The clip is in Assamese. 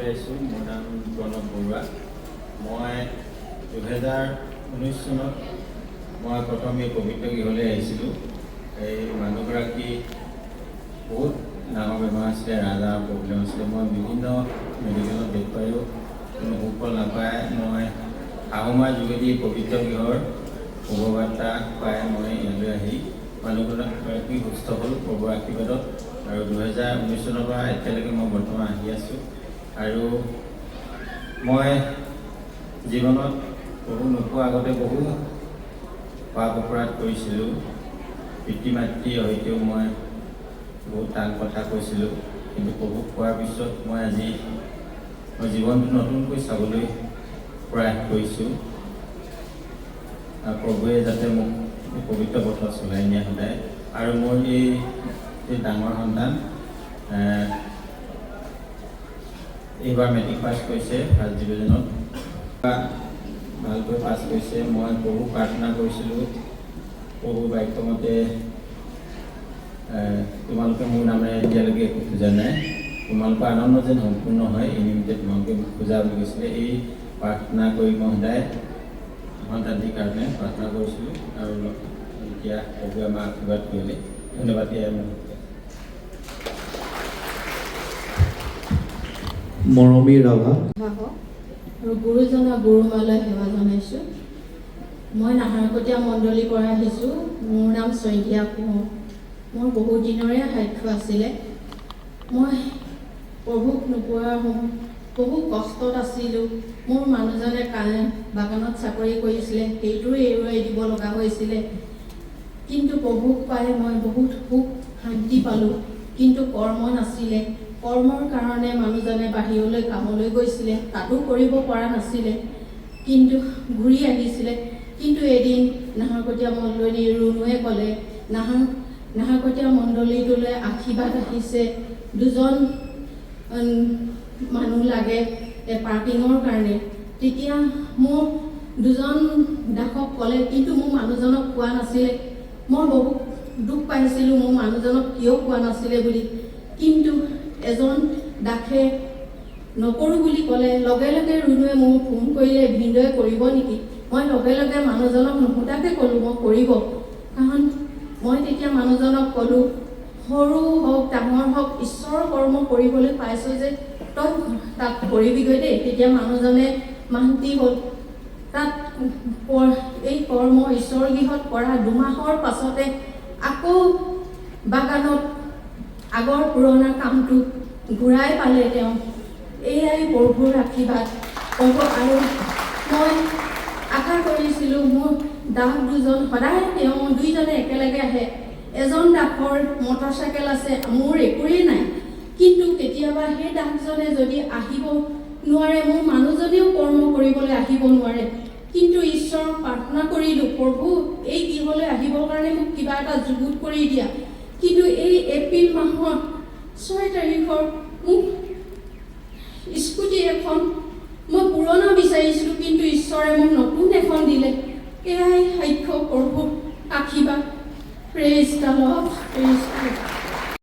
কৈ আছোঁ। মোৰ নাম প্ৰণৱ বৰুৱা। মই 2019 চনত মই প্ৰথম এই পবিত্ৰ গৃহলৈ আহিছিলোঁ। এই মানুহগৰাকী বহুত ডাঙৰ বেমাৰ আছিলে, ৰাজহাড়ৰ প্ৰব্লেম আছিলে। মই বিভিন্ন মেডিকেলত দেখুৱাইও কোনো সুফল নাপায় মই শাহুমাৰ যোগেদি পবিত্ৰ গৃহৰ শুভবাৰ্তা পাই মই ইয়ালৈ আহি মানুহগৰাকী সুস্থ হ'ল প্ৰভুৰ আশীৰ্বাদত। আৰু 2019 চনৰ পৰা এতিয়ালৈকে মই বৰ্তমান আহি আছোঁ। আৰু মই জীৱনত প্ৰভু নোপোৱাৰ আগতে বহু পাপ অপৰাধ কৰিছিলোঁ। পিতৃ মাতৃৰ সৈতেও মই বহুত টান কথা কৈছিলোঁ, কিন্তু প্ৰভুক পোৱাৰ পিছত মই আজি জীৱনটো নতুনকৈ চাবলৈ প্ৰয়াস কৰিছোঁ। প্ৰভুৱে যাতে মোক পবিত্ৰ পথত চলাই নিয়ে সদায়। আৰু মোৰ এই ডাঙৰ সন্তান এইবাৰ মেট্ৰিক পাছ কৰিছে, ফাৰ্ষ্ট ডিভিজনত ভালকৈ পাছ কৰিছে। মই প্ৰভুক প্ৰাৰ্থনা কৰিছিলোঁ, প্ৰভুৰ বাক্যমতে তোমালোকে মোৰ নামেৰে এতিয়ালৈকে একো খোজা নাই, তোমালোকৰ আনন্দ যেন সম্পূৰ্ণ হয় এই নিমিত্তে তোমালোকে খোজা বুলি কৈছিলে। এই প্ৰাৰ্থনা কৰি মই সদায় সন্তানটিৰ কাৰণে প্ৰাৰ্থনা কৰিছিলোঁ। আৰু এতিয়া প্ৰভুৱে আমাক আশীৰ্বাদ কৰিলে। ধন্যবাদ। মৰমী ৰাভা আৰু গুৰুজনা গুৰুমালৈ সেৱা জনাইছোঁ। মই নাহৰকটীয়া মণ্ডলীৰ পৰা আহিছোঁ। মোৰ নাম চৈতিয়া কোঁৱৰ। মোৰ বহুত দিনৰে সাক্ষ্য আছিলে। মই প্ৰভুক নোপোৱাৰ বহু কষ্টত আছিলোঁ। মোৰ মানুহজনে বাগানত চাকৰি কৰিছিলে, সেইটোও এৰুৱাই দিব লগা হৈছিলে। কিন্তু প্ৰভুক পাই মই বহুত সুখ শান্তি পালোঁ। কিন্তু কৰ্ম নাছিলে। কৰ্মৰ কাৰণে মানুহজনে বাহিৰলৈ কামলৈ গৈছিলে, তাতো কৰিব পৰা নাছিলে, কিন্তু ঘূৰি আহিছিলে। কিন্তু এদিন নাহৰকটীয়া মণ্ডলীৰ ৰুণুৱে ক'লে, নাহৰকটীয়া মণ্ডলীটোলৈ আশীৰ্বাদ আহিছে, 2জন মানুহ লাগে পাৰ্কিঙৰ কাৰণে। তেতিয়া মোৰ 2জন দাসক ক'লে, কিন্তু মোৰ মানুহজনক কোৱা নাছিলে। মই বহুত দুখ পাইছিলোঁ মোৰ মানুহজনক কিয় কোৱা নাছিলে বুলি। কিন্তু এজন দাসে নকৰোঁ বুলি ক'লে। লগে লগে ৰুণুৱে মোক ফোন কৰিলে, ভিনদেউৱে কৰিব নেকি? মই লগে লগে মানুহজনক নুসুধাকৈ ক'লোঁ মই কৰিব। কাৰণ মই তেতিয়া মানুহজনক ক'লোঁ, সৰু হওক ডাঙৰ হওক ঈশ্বৰৰ কৰ্ম কৰিবলৈ পাইছোঁ যে তই তাত কৰিবিগৈ দেই। তেতিয়া মানুহজনে মান্তি হ'ল। তাত এই কৰ্ম ঈশ্বৰ গৃহত কৰা 2 মাহৰ পাছতে আকৌ বাগানত আগৰ পুৰণা কামটো ঘূৰাই পালে তেওঁ। এয়াই প্ৰভুৰ আশীৰ্বাদ। প্ৰভু আৰু মই আশা কৰিছিলোঁ মোৰ দাস 2জন সদায় তেওঁ 2জনে একেলগে আহে। এজন দাসৰ মটৰচাইকেল আছে, মোৰ একোৱেই নাই। কিন্তু কেতিয়াবা সেই দাসজনে যদি আহিব নোৱাৰে, মোৰ মানুহজনেও কৰ্ম কৰিবলৈ আহিব নোৱাৰে। কিন্তু ঈশ্বৰক প্ৰাৰ্থনা কৰিলোঁ, প্ৰভু এই গৃহলৈ আহিবৰ কাৰণে মোক কিবা এটা যুগুত কৰি দিয়া। কিন্তু এই এপ্ৰিল মাহৰ 6 তাৰিখৰ মোক স্কুটি এখন মই পুৰণা বিচাৰিছিলোঁ, কিন্তু ঈশ্বৰে মোক নতুন এখন দিলে। এয়াই সাক্ষ্য প্ৰভুৰ আশীৰ্বাদ। Praise the lord, praise the lord.